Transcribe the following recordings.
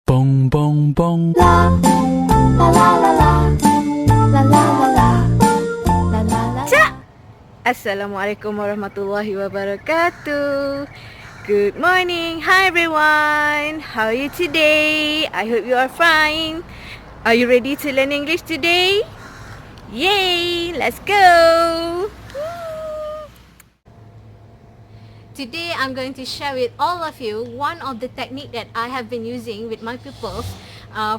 Bong bong bong. La la la la la la la la la la la la. Cak! Assalamualaikum warahmatullahi wabarakatuh. Good morning. Hi everyone. How are you today? I hope you are fine. Are you ready to learn English today? Yay! Let's go. Today I'm going to share with all of you one of the technique that I have been using with my pupils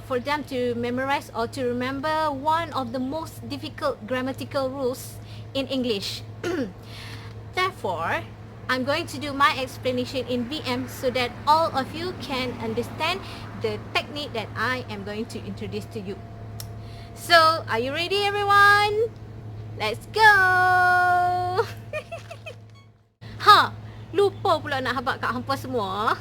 for them to memorize or to remember one of the most difficult grammatical rules in English. Therefore, I'm going to do my explanation in VM so that all of you can understand the technique that I am going to introduce to you. So, are you ready everyone? Let's go! Lupa pula nak habaq kat hampa semua.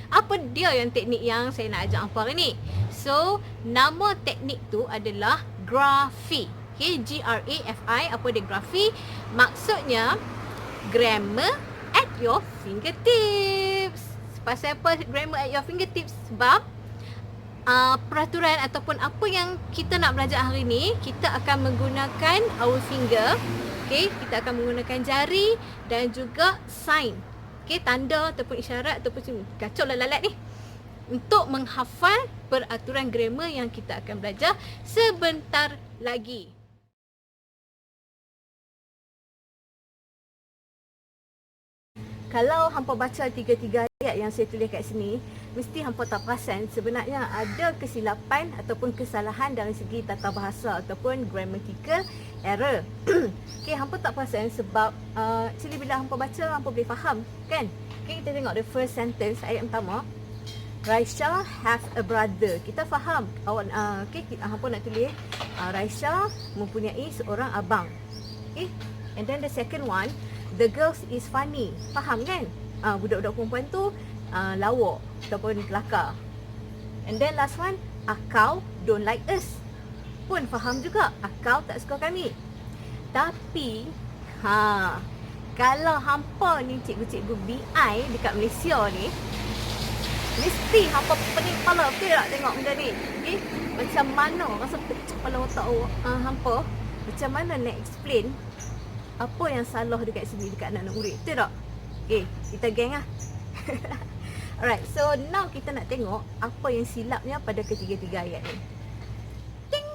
Apa dia yang teknik yang saya nak ajak hampa hari ni? So, nama teknik tu adalah Graphy. Okay, G-R-A-F-I. Apa dia Graphy? Maksudnya, grammar at your fingertips. Pasal apa grammar at your fingertips? Sebab peraturan ataupun apa yang kita nak belajar hari ni, kita akan menggunakan our finger. Okay, kita akan menggunakan jari dan juga sign. Okay, tanda ataupun isyarat ataupun kacau lah lalat ni. Untuk menghafal peraturan grammar yang kita akan belajar sebentar lagi. Kalau hampa baca tiga-tiga ayat yang saya tulis kat sini, mesti hampa tak perasan sebenarnya ada kesilapan ataupun kesalahan dari segi tata bahasa ataupun grammatical error. Okay, hampa tak perasan sebab actually bila hampa baca, hampa boleh faham kan? Okay, kita tengok the first sentence, ayat pertama. Raisya have a brother. Kita faham. Okay, hampa nak tulis Raisya mempunyai seorang abang. Okay, and then the second one, the girls is funny. Faham kan? Budak-budak perempuan tu lawak ataupun kelakar. And then last one, Akau don't like us. Pun faham juga, Akau tak suka kami. Tapi kalau hampa ni cikgu-cikgu BI dekat Malaysia ni, mesti hampa pening kepala. Betul tak tengok benda ni? Okay? Macam mana rasa pecah kepala otak hampa, macam mana nak explain apa yang salah dekat sini dekat anak-anak murid. Betul tak? Okay, kita geng lah. Alright, so now kita nak tengok apa yang silapnya pada ketiga-tiga ayat ni. Ting!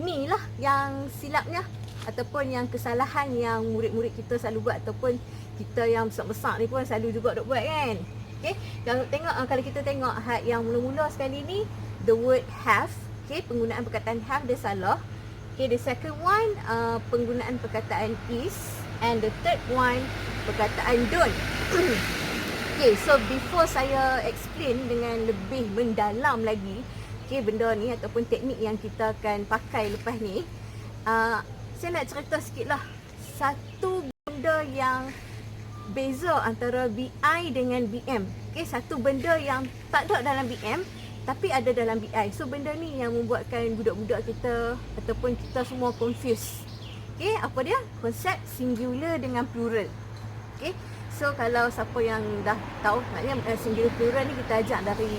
Ni lah yang silapnya ataupun yang kesalahan yang murid-murid kita selalu buat ataupun kita yang besar-besar ni pun selalu juga duk buat kan. Okay, kalau kita tengok ayat yang mula-mula sekali ni, the word have, okay, penggunaan perkataan have dia salah. Okay, the second one, penggunaan perkataan is, and the third one, perkataan don't. Okay, so before saya explain dengan lebih mendalam lagi, okay, benda ni ataupun teknik yang kita akan pakai lepas ni, saya nak cerita sikit lah satu benda yang beza antara BI dengan BM. Okay, satu benda yang tak ada dalam BM tapi ada dalam BI. So benda ni yang membuatkan budak-budak kita ataupun kita semua confused. Okay, apa dia? Konsep singular dengan plural. Okay, so kalau siapa yang dah tahu, maknanya singular plural ni kita ajar dari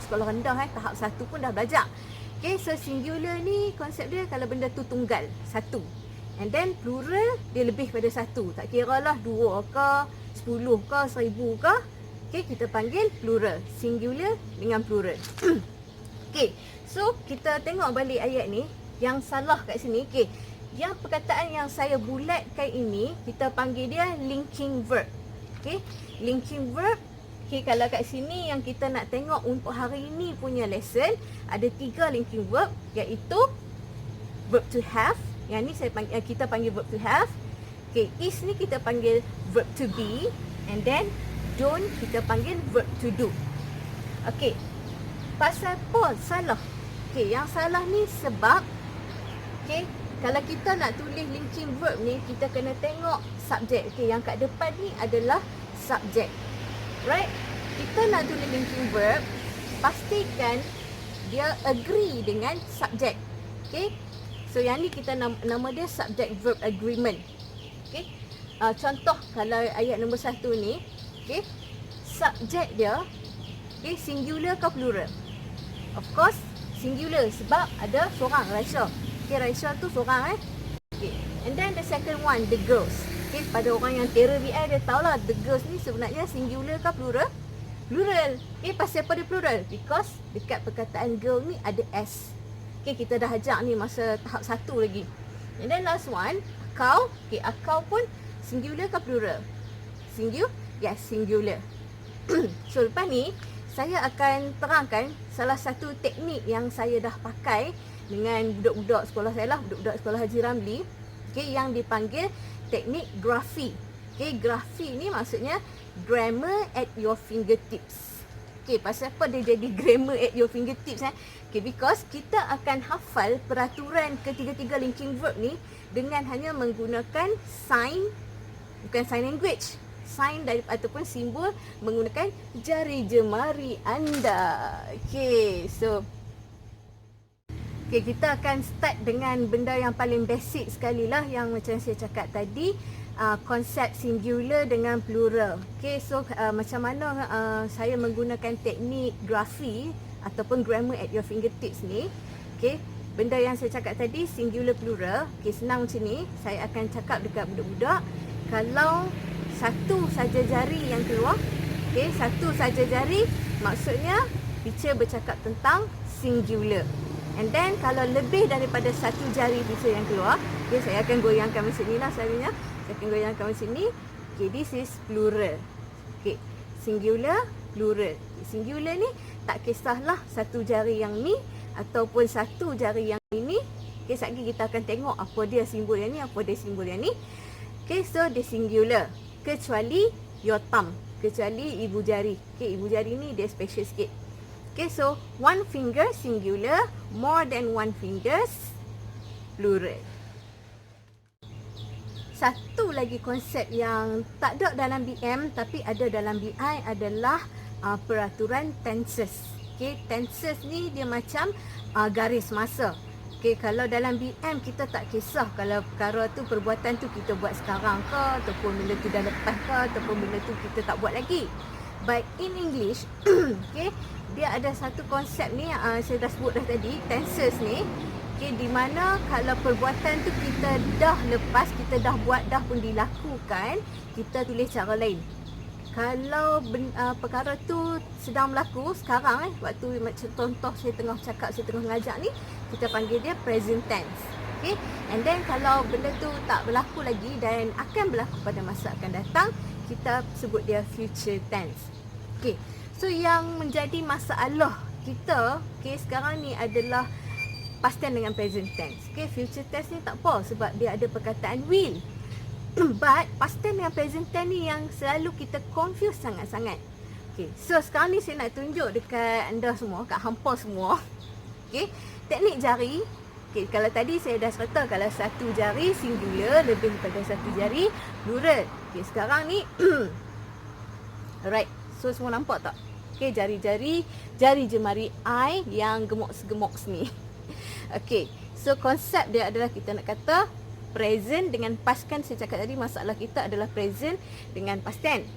sekolah rendah, tahap 1 pun dah belajar. Okay, so singular ni konsep dia kalau benda tu tunggal, satu. And then plural dia lebih pada satu. Tak kira lah 2 ke, 10 ke, 1000 ke. Okay, kita panggil plural. Singular dengan plural. Okay, so kita tengok balik ayat ni. Yang salah kat sini, okay, yang perkataan yang saya bulatkan ini, kita panggil dia linking verb. Okay, linking verb. Okay, kalau kat sini yang kita nak tengok untuk hari ini punya lesson, ada 3 linking verb, iaitu verb to have. Yang ni kita panggil verb to have. Okay, is ni kita panggil verb to be. And then don't kita panggil verb to do. Okay, pasal apa salah? Okay, yang salah ni sebab, okay, kalau kita nak tulis linking verb ni, kita kena tengok subjek. Okay, yang kat depan ni adalah subjek. Right? Kita nak tulis linking verb, pastikan dia agree dengan subjek. Okay? So yang ni kita nama dia subject verb agreement. Okay? Contoh kalau ayat nombor 1 ni, okay, subjek dia Okay, singular ke plural? Of course, singular sebab ada seorang, Raisya. Okay, Raisya tu seorang Okay. And then the second one, the girls. Okay, pada orang yang terror BI dia tahulah the girls ni sebenarnya singular ke plural? Plural. Okay, pasal apa dia plural? Because dekat perkataan girl ni ada S. Okay, kita dah ajak ni masa tahap 1 lagi. And then last one, akau. Okay, akau pun singular ke plural? Yes, singular. So, lepas ni, saya akan terangkan salah satu teknik yang saya dah pakai dengan budak-budak sekolah saya lah, budak-budak sekolah Haji Ramli. Okay, yang dipanggil teknik grafi. Okay, grafi ni maksudnya grammar at your fingertips. Okay, pasal apa dia jadi grammar at your fingertips Okay, because kita akan hafal peraturan ketiga-tiga linking verb ni dengan hanya menggunakan sign, bukan sign language, sign ataupun simbol menggunakan jari jemari anda. Okay, so kita akan start dengan benda yang paling basic sekali lah, yang macam saya cakap tadi, konsep singular dengan plural. Okay, so macam mana saya menggunakan teknik grafi ataupun grammar at your fingertips ni. Okay, benda yang saya cakap tadi, singular plural. Okay, senang macam ni. Saya akan cakap dekat budak-budak, kalau satu saja jari yang keluar, okay, satu saja jari, maksudnya teacher bercakap tentang singular. And then kalau lebih daripada satu jari teacher yang keluar, okay, saya akan goyangkan macam ni lah selalunya. Saya akan goyangkan macam ni. Okay, this is plural. Okay, singular, plural. Okay, singular ni tak kisahlah satu jari yang ni ataupun satu jari yang ini. Okay, sekejap lagi kita akan tengok apa dia simbol yang ni, apa dia simbol yang ni. Okay, so dia singular. Kecuali your thumb, kecuali ibu jari. Okay, ibu jari ni dia special sikit. Okay, so one finger singular, more than one fingers plural. Satu lagi konsep yang tak ada dalam BM tapi ada dalam BI adalah peraturan tenses. Okay, tenses ni dia macam garis masa. Okay, kalau dalam BM kita tak kisah kalau perkara tu, perbuatan tu kita buat sekarang ke, ataupun benda tu dah lepas ke, ataupun benda tu kita tak buat lagi. But in English, okay, dia ada satu konsep ni yang saya dah sebut dah tadi, tenses ni. Okay, di mana kalau perbuatan tu kita dah lepas, kita dah buat, dah pun dilakukan, kita tulis cara lain. Kalau perkara tu sedang berlaku sekarang, waktu macam contoh saya tengah cakap, saya tengah mengajar ni, kita panggil dia present tense. Okay, and then kalau benda tu tak berlaku lagi dan akan berlaku pada masa akan datang, kita sebut dia future tense. Okay, so yang menjadi masalah kita, okay, sekarang ni adalah past tense dengan present tense. Okay, future tense ni tak apa sebab dia ada perkataan will. But past tense dengan present tense ni yang selalu kita confuse sangat-sangat. Okay, so sekarang ni saya nak tunjuk dekat anda semua, kat hampa semua. Okay, teknik jari. Okay, kalau tadi saya dah cerita kalau satu jari singular, lebih daripada satu jari plural. Okay, sekarang ni alright, so semua nampak tak? Okay, jari-jari, jari jemari I yang gemuk-gemuk ni. Okay, so konsep dia adalah kita nak kata present dengan past. Kan saya cakap tadi masalah kita adalah present dengan past tense.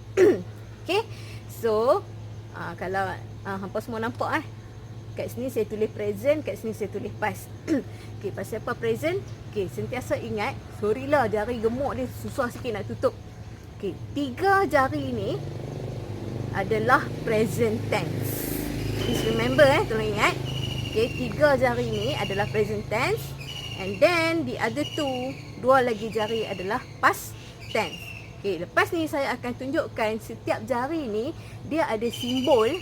Okay, so kalau hampa semua nampak kat sini saya tulis present, kat sini saya tulis past. Okay, pasal apa present? Okay, sentiasa ingat, sorry lah jari gemuk dia susah sikit nak tutup. Okay, 3 jari ni adalah present tense. Please remember tolong ingat. Okay, 3 jari ni adalah present tense. And then the other 2 lagi jari adalah past tense. Okay, lepas ni saya akan tunjukkan setiap jari ni dia ada simbol,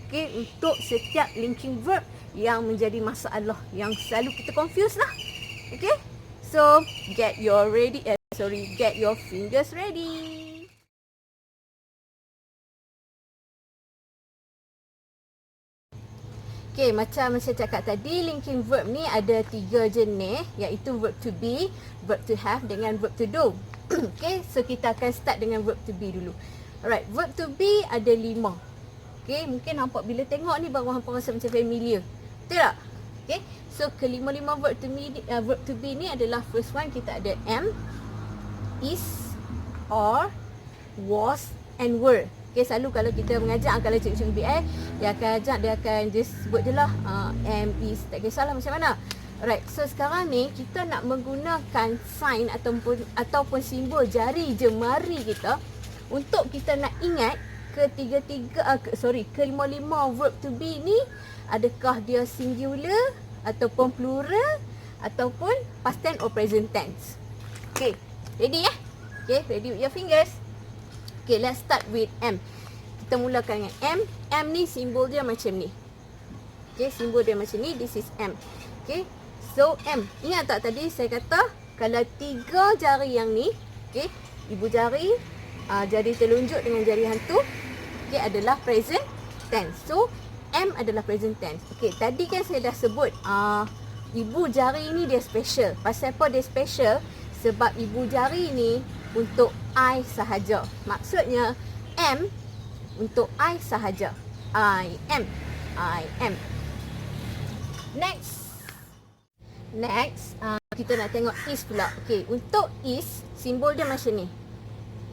okay, untuk setiap linking verb yang menjadi masalah, yang selalu kita confuse lah. Okay, so get your fingers ready. Okay, macam saya cakap tadi, linking verb ni ada 3 jenis, iaitu verb to be, verb to have dengan verb to do. Okay, so kita akan start dengan verb to be dulu. Alright, verb to be ada 5. Okay, mungkin hampa bila tengok ni baru hampa rasa macam familiar. Betul tak? Okay, so kelima-lima verb to be ni adalah first one kita ada am, is, are, was and were. Okay, selalu kalau kita mengajar, kalau cikgu BI, dia akan ajak, dia akan just sebut je lah M, is, tak kisahlah macam mana. Alright, so sekarang ni kita nak menggunakan sign ataupun simbol jari jemari kita untuk kita nak ingat kelima-lima verb to be ni, adakah dia singular ataupun plural ataupun past tense or present tense. Okay, ready ya? Okay, ready with your fingers. Okay, let's start with M. Kita mulakan dengan M. M ni simbol dia macam ni. Okay, simbol dia macam ni. This is M. Okay, so M. Ingat tak tadi saya kata kalau 3 jari yang ni, okay, ibu jari, jari telunjuk dengan jari hantu, okay, adalah present tense. So M adalah present tense. Okay, tadi kan saya dah sebut ibu jari ni dia special. Pasal apa dia special? Sebab ibu jari ni untuk I sahaja. Maksudnya M untuk I sahaja. I am. Next, kita nak tengok is pula. Okay, untuk is, simbol dia macam ni.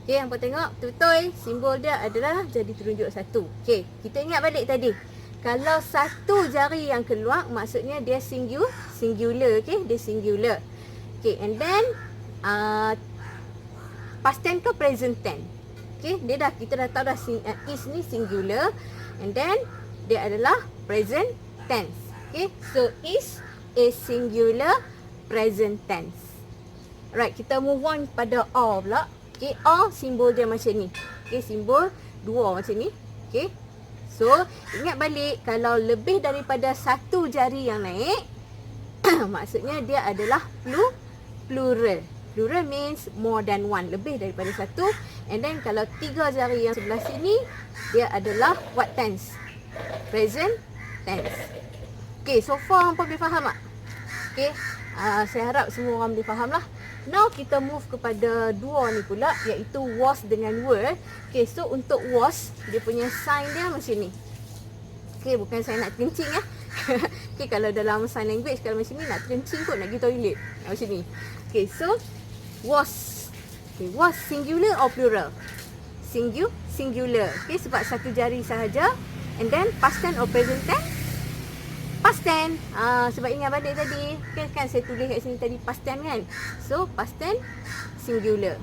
Okay, hampa tengok betul-betul simbol dia adalah jari telunjuk satu. Okay, kita ingat balik tadi. Kalau satu jari yang keluar, maksudnya dia singular. Okay, dia singular. Okay, and then past tense ke present tense. Okay, kita dah tahu dah is ni singular, and then dia adalah present tense. Okay, so is a singular present tense. Right, kita move on pada or pula. Okay, or simbol dia macam ni. Okay, simbol dua macam ni. Okay, so ingat balik kalau lebih daripada satu jari yang naik, maksudnya dia adalah plural. Plural means more than one, lebih daripada satu. And then kalau 3 jari yang sebelah sini, dia adalah what tense? Present tense. Okay, so far hampa boleh faham tak? Okay, saya harap semua orang boleh faham lah. Now kita move kepada dua ni pula, iaitu was dengan were. Okay, so untuk was, dia punya sign dia macam ni. Okay, bukan saya nak kencing ya. Okay, kalau dalam sign language, kalau macam ni nak kencing kot, nak pergi toilet. Macam ni. Okay, so was. Okay, was singular or plural? Singular. Okay, sebab satu jari sahaja. And then past tense or present tense? Past tense. Sebab ingat balik tadi, kan saya tulis kat sini tadi past tense kan. So past tense singular.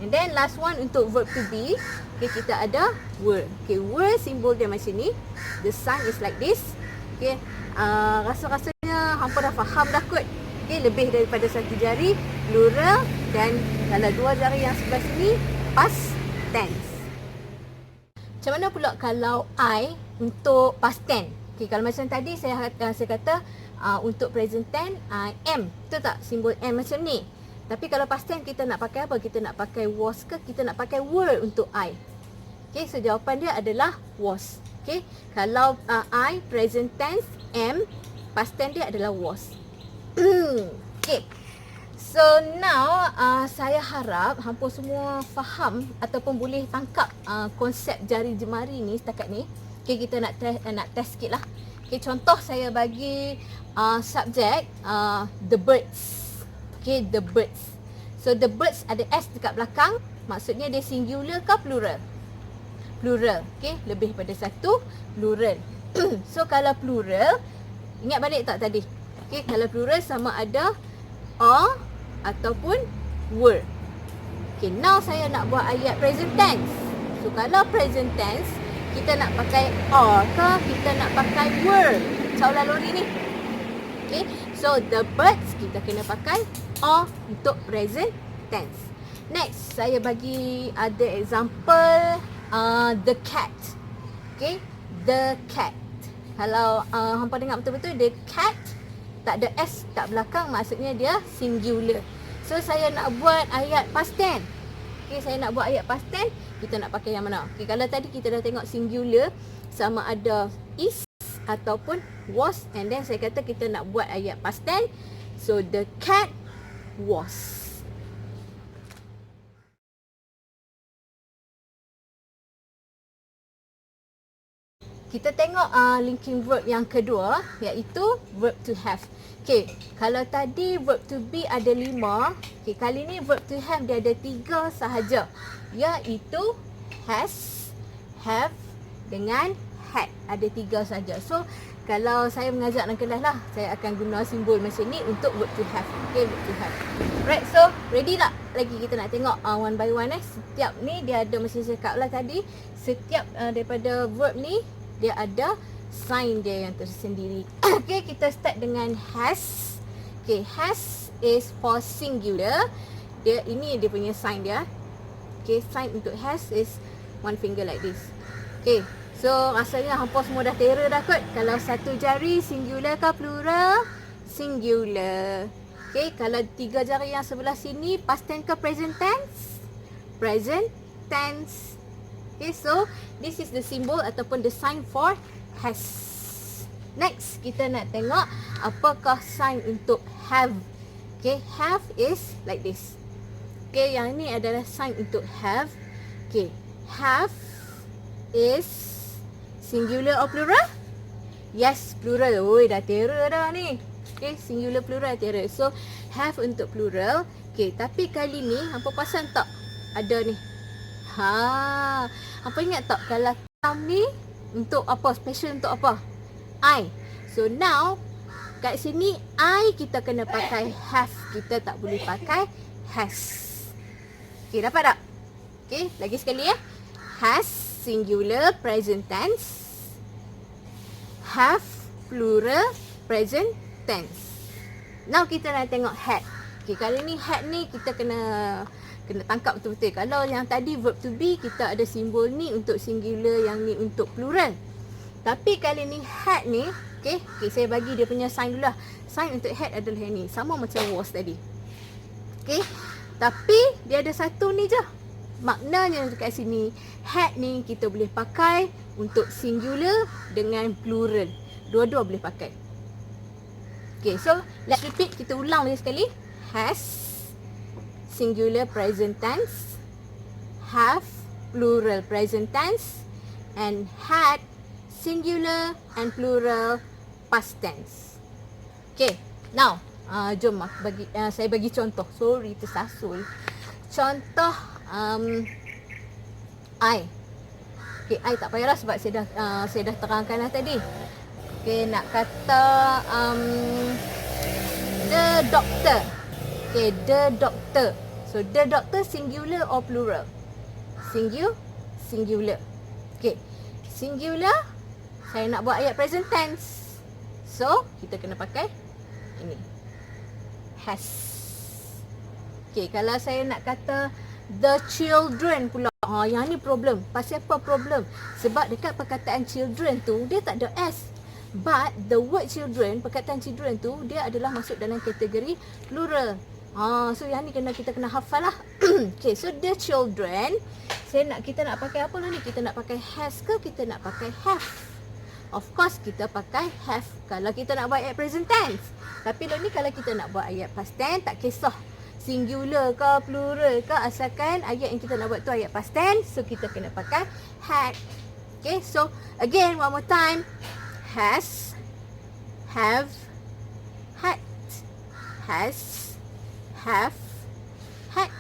And then last one untuk verb to be. Okay, kita ada were. Okay, were simbol dia macam ni. The sign is like this. Okay, rasa-rasanya hampa dah faham dah kot. Okay, lebih daripada satu jari, plural, dan kalau 2 jari yang sebelah sini, past tense. Macam mana pula kalau I untuk past tense? Okay, kalau macam tadi saya kata untuk present tense I am. Betul tak? Simbol am macam ni. Tapi kalau past tense kita nak pakai apa? Kita nak pakai was ke kita nak pakai were untuk I? Okay, so jawapan dia adalah was. Okay, kalau I present tense am, past tense dia adalah was. Okay, so now saya harap hampa semua faham ataupun boleh tangkap konsep jari jemari ni setakat ni. Okay, kita nak test sikit lah. Okay, contoh saya bagi subjek the birds. Okay, the birds. So the birds ada S dekat belakang. Maksudnya dia singular ke plural? Plural. Okay, lebih pada satu, plural. So kalau plural, ingat balik tak tadi? Okay, kalau plural sama ada or ataupun were. Okay, now saya nak buat ayat present tense. So kalau present tense, kita nak pakai or ke kita nak pakai were? Caulah lori ni. Okay, so the birds kita kena pakai or untuk present tense. Next, saya bagi ada example the cat. Okay, the cat. Kalau hampa dengar betul-betul, the cat tak ada S kat belakang, maksudnya dia singular. So saya nak buat ayat past tense. Okay, saya nak buat ayat past tense, kita nak pakai yang mana? Okay, kalau tadi kita dah tengok singular sama ada is ataupun was, and then saya kata kita nak buat ayat past tense. So the cat was. Kita tengok linking verb yang kedua, iaitu verb to have. Okay, kalau tadi verb to be ada 5, okay, kali ni verb to have dia ada 3 sahaja, iaitu has, have dengan had. Ada 3 saja. So kalau saya mengajar dalam kelas lah, saya akan guna simbol macam ni untuk verb to have. Okay, verb to have. Right, so ready tak? Lagi kita nak tengok one by one Setiap ni dia ada, macam saya cakap lah tadi, setiap daripada verb ni dia ada sign dia yang tersendiri. Okay, kita start dengan has. Okay, has is for singular. Ini dia punya sign dia. Okay, sign untuk has is one finger like this. Okay, so rasanya hampa semua dah terror dah kot. Kalau satu jari singular ke plural? Singular. Okay, kalau 3 jari yang sebelah sini past tense ke present tense? Present tense. Okay, so this is the symbol ataupun the sign for has. Next, kita nak tengok apakah sign untuk have. Okay, have is like this. Okay, yang ni adalah sign untuk have. Okay, have is singular or plural? Yes, plural. Oi, dah terror dah ni. Okay, singular plural terror. So, have untuk plural. Okay, tapi kali ni, hampa pasang tak? Ada ni. Hampa ingat tak kalau term ni untuk apa? Special untuk apa? I. So, now, kat sini, I kita kena pakai have. Kita tak boleh pakai has. Okay, dapat tak? Okay, lagi sekali ya. Has, singular, present tense. Have, plural, present tense. Now kita nak tengok had. Okay, kali ni had ni kita kena tangkap betul-betul. Kalau yang tadi verb to be, kita ada simbol ni untuk singular, yang ni untuk plural. Tapi kali ni had ni, okay, saya bagi dia punya sign dulu lah. Sign untuk had adalah yang ni. Sama macam was tadi. Okay, tapi dia ada satu ni je. Maknanya dekat sini, had ni kita boleh pakai untuk singular dengan plural. Dua-dua boleh pakai. Okay, so let's repeat. Kita ulang lagi sekali. Has, singular present tense. Have, plural present tense. And had, singular and plural past tense. Okay, now jom saya bagi contoh. Sorry, tersasul. Contoh I. Okay, I tak payahlah sebab saya dah terangkan dah tadi. Okay, nak kata the doctor. Okay, the doctor. So, the doctor singular or plural? Singular. Okay, singular. Saya nak buat ayat present tense. So, kita kena pakai ini. Has. Okay, kalau saya nak kata the children pula. Yang ni problem. Pasal apa problem? Sebab dekat perkataan children tu, dia tak ada S. But the word children, perkataan children tu, dia adalah masuk dalam kategori plural. So yang ni kita kena hafal lah. Okay, so the children, kita nak pakai apa lah ni? Kita nak pakai has ke kita nak pakai have? Of course, kita pakai have kalau kita nak buat ayat present tense. Tapi lo ni kalau kita nak buat ayat past tense, tak kisah singular ke plural ke, asalkan ayat yang kita nak buat tu ayat past tense, so kita kena pakai had. Okay, so again one more time. Has, have, had. Has, have, had.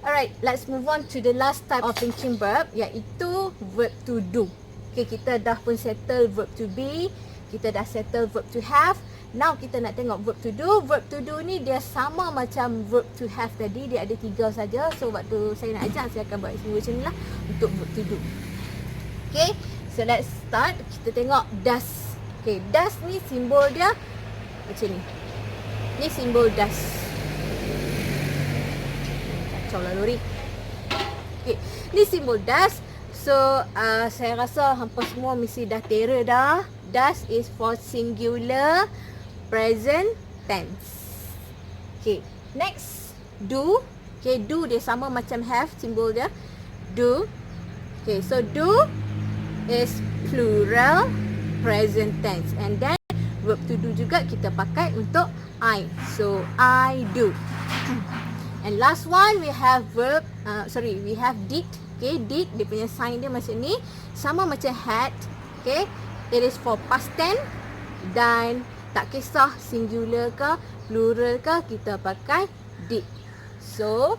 Alright, let's move on to the last type of thinking verb, iaitu verb to do. Okay, kita dah pun settle verb to be, kita dah settle verb to have. Now kita nak tengok verb to do. Verb to do ni dia sama macam verb to have tadi, dia ada 3 saja. So waktu saya nak ajar, saya akan buat macam ni lah untuk verb to do. Okay, so let's start. Kita tengok does. Okay, does ni simbol dia macam ni. Ni simbol does. Kacau lah lori. Okay, ni simbol does. So, saya rasa hampa semua mesti dah terror dah. Does is for singular present tense. Okay, next do. Okay, do dia sama macam have, simbol dia. Do. Okay, so do is plural present tense. And then verb to do juga kita pakai untuk I. So, I do. And last one we have verb, we have did. Okay, did, dia punya sign dia macam ni. Sama macam had. Okay, it is for past tense. Dan tak kisah singular ke, plural ke, kita pakai did. So,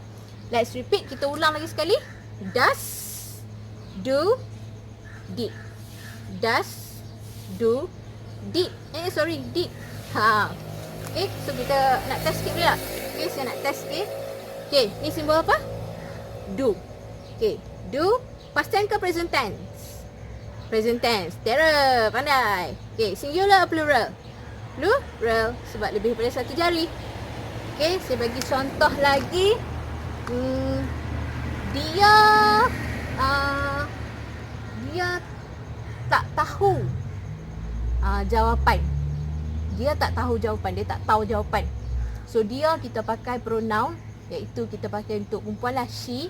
let's repeat. Kita ulang lagi sekali. Does, do, did. Does, do, did. Did. Okay, so kita nak test sikit dulu lah. Okay, saya nak test sikit. Okay, ni simbol apa? Do. Okay, do, past tense ke present tense? Present tense. Tara, pandai. Okay, singular plural? Plural, sebab lebih daripada satu jari. Okay, saya bagi contoh lagi. Dia tak tahu jawapan. Dia tak tahu jawapan. Dia tak tahu jawapan. So, dia kita pakai pronoun, iaitu kita pakai untuk perempuan lah, she.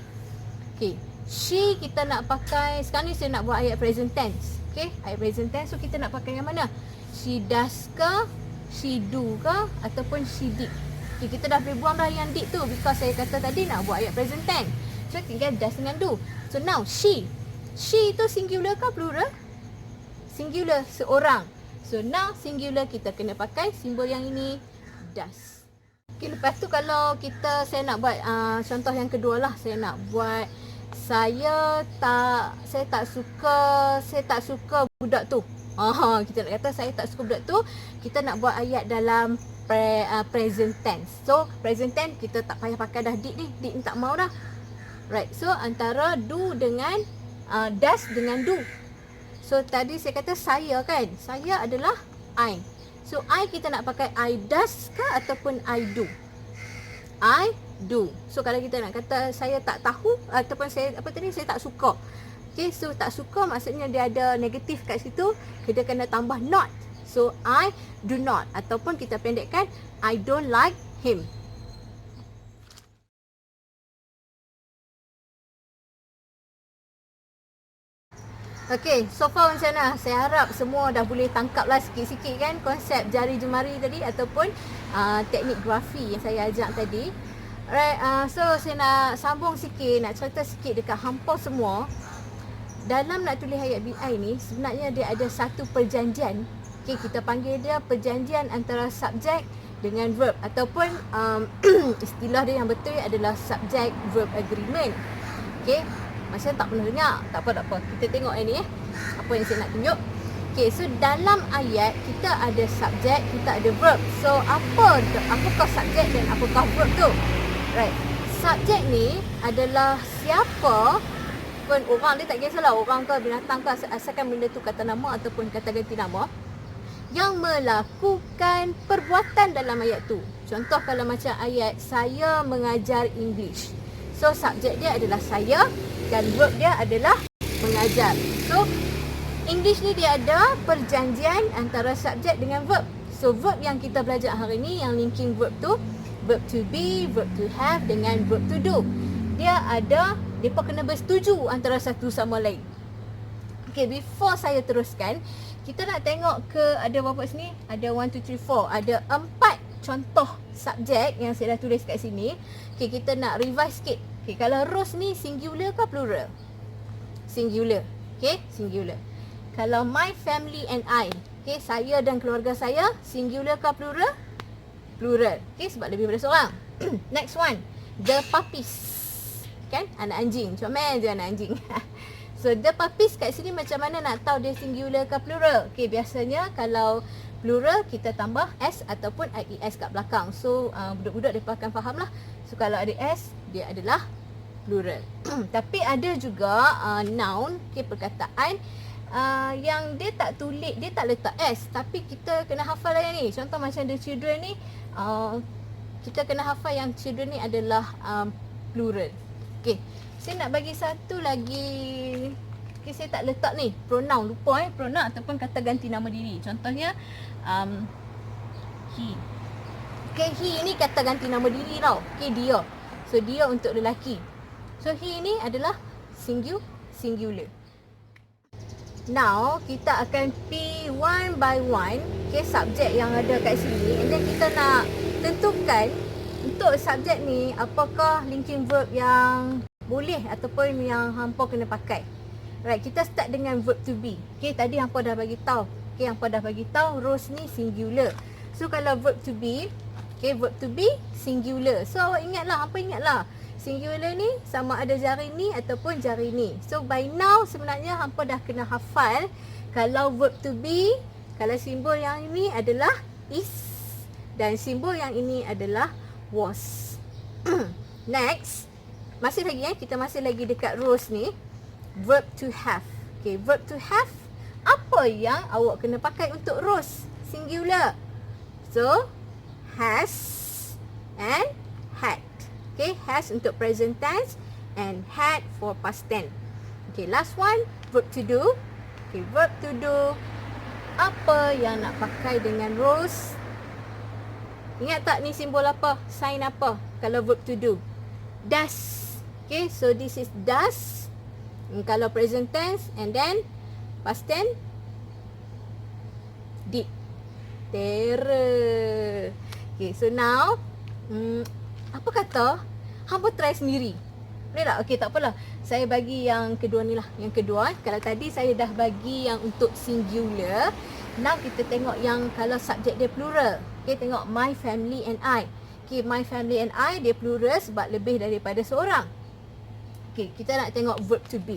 Okay, she kita nak pakai, sekarang ni saya nak buat ayat present tense. Okay, ayat present tense. So, kita nak pakai yang mana? She does ke, she do ke, ataupun she did. Okay, kita dah boleh buang dah yang did tu, because saya kata tadi nak buat ayat present tense. So, tinggal does dengan do. So, now she. She tu singular ke plural? Singular, seorang. So, now singular kita kena pakai simbol yang ini, does. Okay, lepas tu kalau saya nak buat contoh yang kedua lah. Saya nak buat, saya tak suka budak tu. Kita nak kata saya tak suka budak tu. Kita nak buat ayat dalam present tense. So, present tense kita tak payah pakai dah did ni. Did ni tak mau dah. Right, so antara do dengan does dengan do. So, tadi saya kata saya kan. Saya adalah I. So, I kita nak pakai I does ke ataupun I do? I do. So, kalau kita nak kata saya tak tahu ataupun saya tak suka. Okay, so tak suka maksudnya dia ada negatif kat situ. Kita kena tambah not. So, I do not. Ataupun kita pendekkan, I don't like him. Okay, so far macam mana? Saya harap semua dah boleh tangkap lah sikit-sikit kan konsep jari jemari tadi ataupun teknik grafi yang saya ajak tadi. Alright, so saya nak sambung sikit, nak cerita sikit dekat hampa semua. Dalam nak tulis ayat BI ni, sebenarnya dia ada satu perjanjian. Okay, kita panggil dia perjanjian antara subjek dengan verb. Ataupun istilah dia yang betul adalah subject-verb agreement. Okay, macam tak pernah dengar. Tak apa. Kita tengok ini apa yang saya nak tunjuk. Okay, so dalam ayat kita ada subjek, kita ada verb. So, apakah subjek dan apakah verb tu? Right. Subjek ni adalah siapa pun orang, dia tak kisahlah orang ke binatang ke, asalkan benda tu kata nama ataupun kata ganti nama yang melakukan perbuatan dalam ayat tu. Contoh kalau macam ayat saya mengajar English. So, subjek dia adalah saya dan verb dia adalah mengajar. So, English ni dia ada perjanjian antara subjek dengan verb. So, verb yang kita belajar hari ni, yang linking verb tu, verb to be, verb to have dengan verb to do. Mereka kena bersetuju antara satu sama lain. Okay, before saya teruskan, kita nak tengok ke ada berapa sini? Ada 1, 2, 3, 4. Ada 4 contoh subjek yang saya dah tulis kat sini. Okay, kita nak revise sikit. Okay, kalau Rose ni singular ke plural? Singular. Okay, singular. Kalau my family and I, okay, saya dan keluarga saya, singular ke plural? Plural. Okay, sebab lebih daripada seorang. Next one, the puppies. Kan, anak anjing. Comel je anak anjing. So, the puppies kat sini macam mana nak tahu dia singular ke plural? Okay, biasanya kalau plural kita tambah S ataupun IES kat belakang. So, budak-budak mereka akan faham lah. So, kalau ada S, dia adalah plural. Tapi ada juga noun, okay, perkataan yang dia tak tulis, dia tak letak S, tapi kita kena hafal yang ni. Contoh macam the children ni, kita kena hafal yang children ni adalah plural. Okay, saya nak bagi satu lagi. Okay, saya tak letak ni pronoun, lupa pronoun ataupun kata ganti nama diri. Contohnya he. Okay, he ni kata ganti nama diri tau. Okay, dia. So, dia untuk lelaki. So, he ni adalah singular. Now, kita akan pi one by one, okay, subjek yang ada kat sini. And then kita nak tentukan untuk subjek ni apakah linking verb yang boleh ataupun yang hampa kena pakai. Right, kita start dengan verb to be. Okay, tadi hampa dah bagi tahu. Okay, hampa dah bagi tahu Rose ni singular. So, kalau verb to be, Okay, verb to be singular. So awak ingatlah, hampa ingatlah. Singular ni sama ada jari ni ataupun jari ni. So by now sebenarnya hampa dah kena hafal kalau verb to be, kalau simbol yang ini adalah is dan simbol yang ini adalah was. Next, masih lagi kita masih lagi dekat rows ni. Verb to have. Okay, verb to have, apa yang awak kena pakai untuk rows singular? So, has and had. Okay, has untuk present tense and had for past tense. Okay, last one, verb to do. Okay, verb to do, apa yang nak pakai dengan rows? Ingat tak ni simbol apa? Sign apa? Kalau verb to do. Does. Okay, so this is does. Kalau present tense and then past tense, did. Terror. Okay, so now apa kata hampa try sendiri. Boleh tak? Okay, tak apalah. Saya bagi yang kedua ni lah. Yang kedua, kalau tadi saya dah bagi yang untuk singular, now kita tengok yang kalau subjek dia plural. Okay, tengok my family and I. Okay, my family and I dia plural sebab lebih daripada seorang. Okay, kita nak tengok verb to be.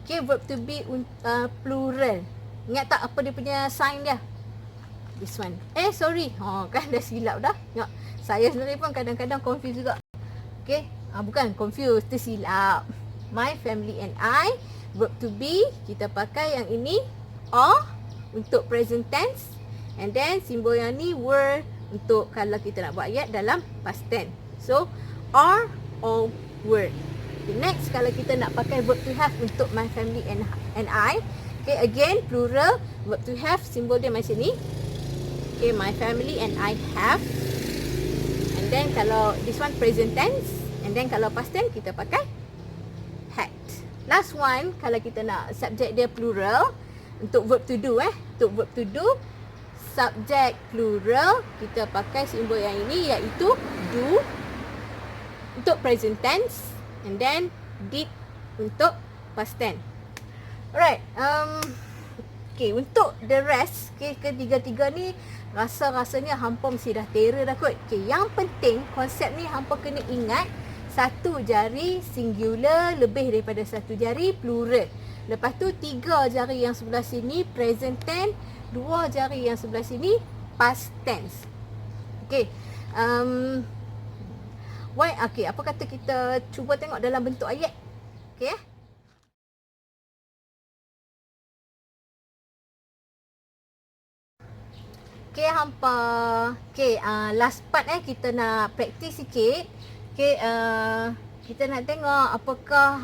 Okay, verb to be plural. Ingat tak apa dia punya sign dia? This one. Sorry. Kan dah silap dah. Tengok. Saya sendiri pun kadang-kadang confuse juga. Okay. Bukan confuse, tersilap. My family and I, verb to be, kita pakai yang ini are untuk present tense. And then simbol yang ni were untuk kalau kita nak buat ayat dalam past tense. So, are or were. Okay, next, kalau kita nak pakai verb to have untuk my family and I. Okay, again, plural. Verb to have, simbol dia macam ni. Okay, my family and I have. And then kalau this one present tense. And then kalau past tense kita pakai had. Last one, kalau kita nak subjek dia plural. Untuk verb to do Untuk verb to do, subjek plural, kita pakai simbol yang ini iaitu do. Untuk present tense. And then did untuk past tense. Alright. Okay, untuk the rest, okay, ketiga-tiga ni rasanya hampa mesti dah terror dah kot. Okay, yang penting konsep ni hampa kena ingat satu jari singular, lebih daripada satu jari plural. Lepas tu 3 jari yang sebelah sini present tense, 2 jari yang sebelah sini past tense. Okay. Okay, apa kata kita cuba tengok dalam bentuk ayat. Okay. Okay, hampa. Okay, last part kita nak praktis sikit. Okay, kita nak tengok apakah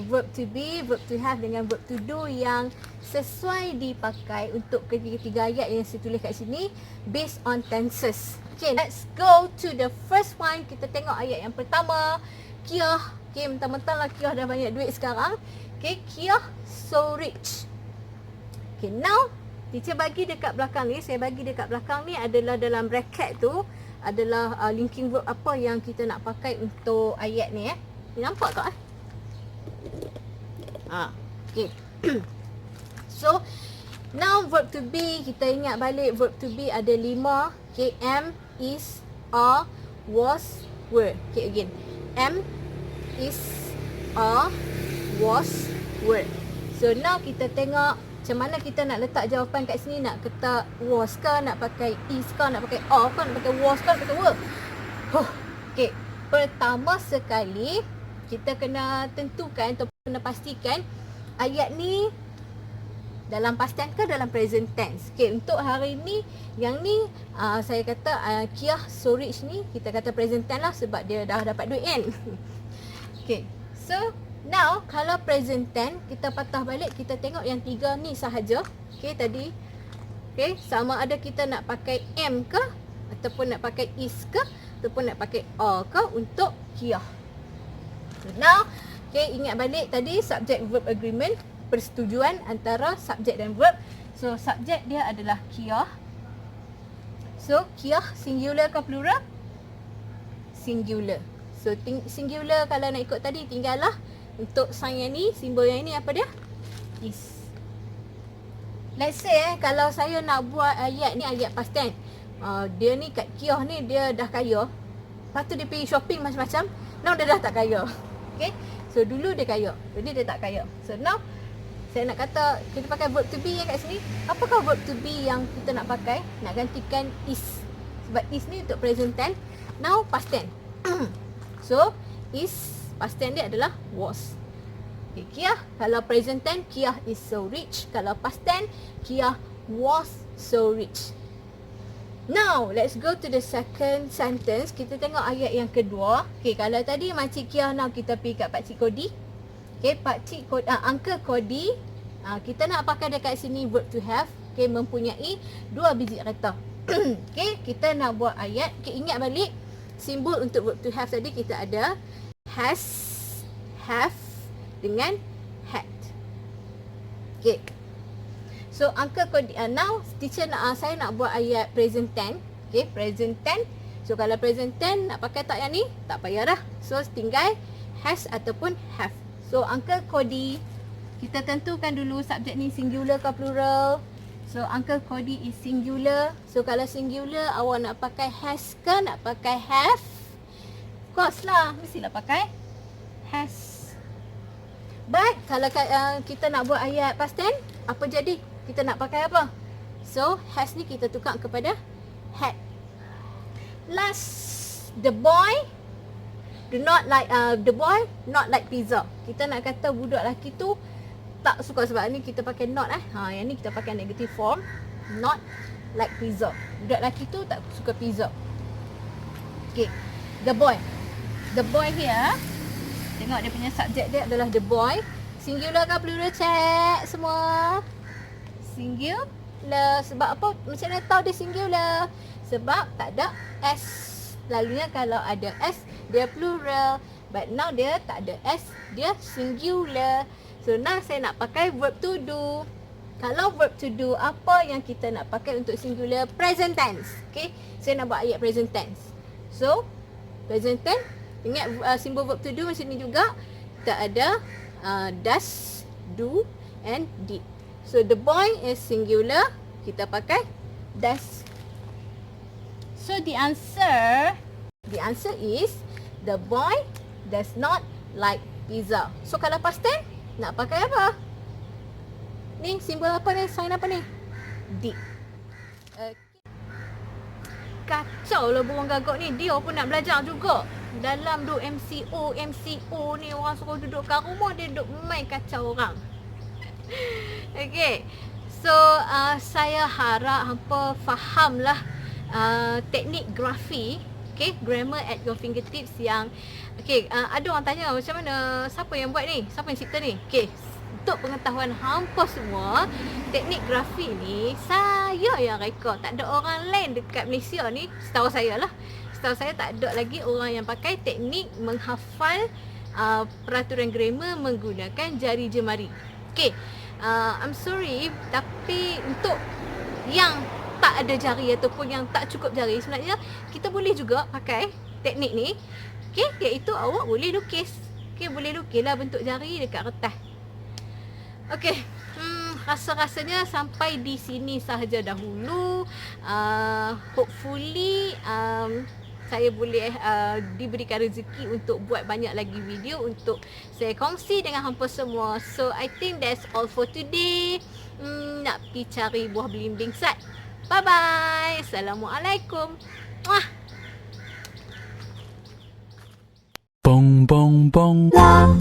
verb to be, verb to have dengan verb to do yang sesuai dipakai untuk ketiga-tiga ayat yang saya tulis kat sini based on tenses. Okay, let's go to the first one. Kita tengok ayat yang pertama. Kiah. Okay, mentang-mentang lah Kiah dah banyak duit sekarang. Okay, Kiah so rich. Okay, now teacher bagi dekat belakang ni, saya bagi dekat belakang ni adalah dalam bracket tu adalah linking verb apa yang kita nak pakai untuk ayat ni Ni nampak tak okay. So now verb to be, kita ingat balik verb to be ada 5. Okay, am, is, are, was, were. Okay, again. Am, is, are, was, were. So now kita tengok macam mana kita nak letak jawapan kat sini. Nak kata was ke, nak pakai is ke, nak pakai are ke, nak pakai was ke, nak pakai were. Okay, pertama sekali kita kena tentukan atau kena pastikan ayat ni dalam past tense ke dalam present tense. Okay, untuk hari ni yang ni saya kata Kiah so rich ni kita kata present tense lah sebab dia dah dapat duit kan. Okay, so now, kalau present tense, kita patah balik, kita tengok yang 3 ni sahaja. Okay, tadi. Okay, sama ada kita nak pakai am ke, ataupun nak pakai is ke, ataupun nak pakai are ke untuk Kiah. So, now, okay, ingat balik tadi subject verb agreement, persetujuan antara subjek dan verb. So, subjek dia adalah Kiah. So, Kiah singular ke plural? Singular. So, singular kalau nak ikut tadi, tinggallah untuk sign yang ni, simbol yang ni apa dia? Is. Let's say kalau saya nak buat ayat ni ayat past tense. dia ni kat Kia ni dia dah kaya. Lepas tu dia pergi shopping macam-macam. Now dia dah tak kaya. Okay. So dulu dia kaya. Jadi dia tak kaya. So now saya nak kata kita pakai verb to be yang kat sini. Apakah verb to be yang kita nak pakai? Nak gantikan is. Sebab is ni untuk present tense. Now past tense. So is past tense dia adalah was. Okay, Kia kalau present tense Kia is so rich. Kalau past tense Kia was so rich. Now, let's go to the second sentence. Kita tengok ayat yang kedua. Okay, kalau tadi Makcik Kia, now kita pergi kat Pakcik Kodi. Okay, Uncle Kodi. Kita nak pakai dekat sini verb to have. Okay, mempunyai 2 biji kereta. Okay, kita nak buat ayat. Okay, ingat balik. Simbol untuk verb to have tadi kita ada has, have dengan had. Okay. So Uncle Kodi, now teacher saya nak buat ayat present tense. Okay, present tense. So kalau present tense nak pakai tak yang ni? Tak payah dah. So tinggal has ataupun have. So Uncle Kodi, kita tentukan dulu subjek ni singular ke plural. So Uncle Kodi is singular. So kalau singular awak nak pakai has ke nak pakai have? Of course lah, mestilah pakai has. But kalau kita nak buat ayat past tense, apa jadi? Kita nak pakai apa? So, has ni kita tukar kepada had. Last, the boy not like pizza. Kita nak kata budak lelaki tu tak suka, sebab ni kita pakai not yang ni kita pakai negative form. Not like pizza. Budak lelaki tu tak suka pizza. Okay. The boy. The boy here, tengok dia punya subjek dia adalah the boy. Singular ke plural, check semua. Singular. Sebab apa? Macam mana tahu dia singular? Sebab tak ada S. Lalunya kalau ada S, dia plural. But now dia tak ada S, dia singular. So now saya nak pakai verb to do. Kalau verb to do, apa yang kita nak pakai untuk singular? Present tense. Okay, saya nak buat ayat present tense. So, present tense, ingat simbol verb to do macam ni juga. Kita ada does, do and did. So the boy is singular, kita pakai does. So the answer is the boy does not like pizza. So kalau past tense nak pakai apa? Ni simbol apa ni? Sign apa ni? Did. Kacau lah burung gagak ni. Dia pun nak belajar juga. Dalam duk MCO ni orang suruh duduk kat rumah, dia duduk main kacau orang. Okay. So saya harap hampa fahamlah teknik grafi. Okay, grammar at your fingertips yang ada orang tanya macam mana, siapa yang buat ni? Siapa yang cipta ni? Okay, untuk pengetahuan hampa semua, teknik grafi ni saya yang rekod. Tak ada orang lain dekat Malaysia ni, setahu saya lah. Setahu saya tak ada lagi orang yang pakai teknik menghafal peraturan grammar menggunakan jari jemari. Okay, I'm sorry, tapi untuk yang tak ada jari ataupun yang tak cukup jari, sebenarnya kita boleh juga pakai teknik ni. Okay, iaitu awak boleh lukis. Okay, boleh lukislah bentuk jari dekat kertas. Okay, rasa-rasanya sampai di sini sahaja dahulu. Hopefully saya boleh diberikan rezeki untuk buat banyak lagi video untuk saya kongsi dengan hampa semua. So I think that's all for today. Nak pergi cari buah belimbing sat. Bye bye. Assalamualaikum. Mwah. Bong bong bong. La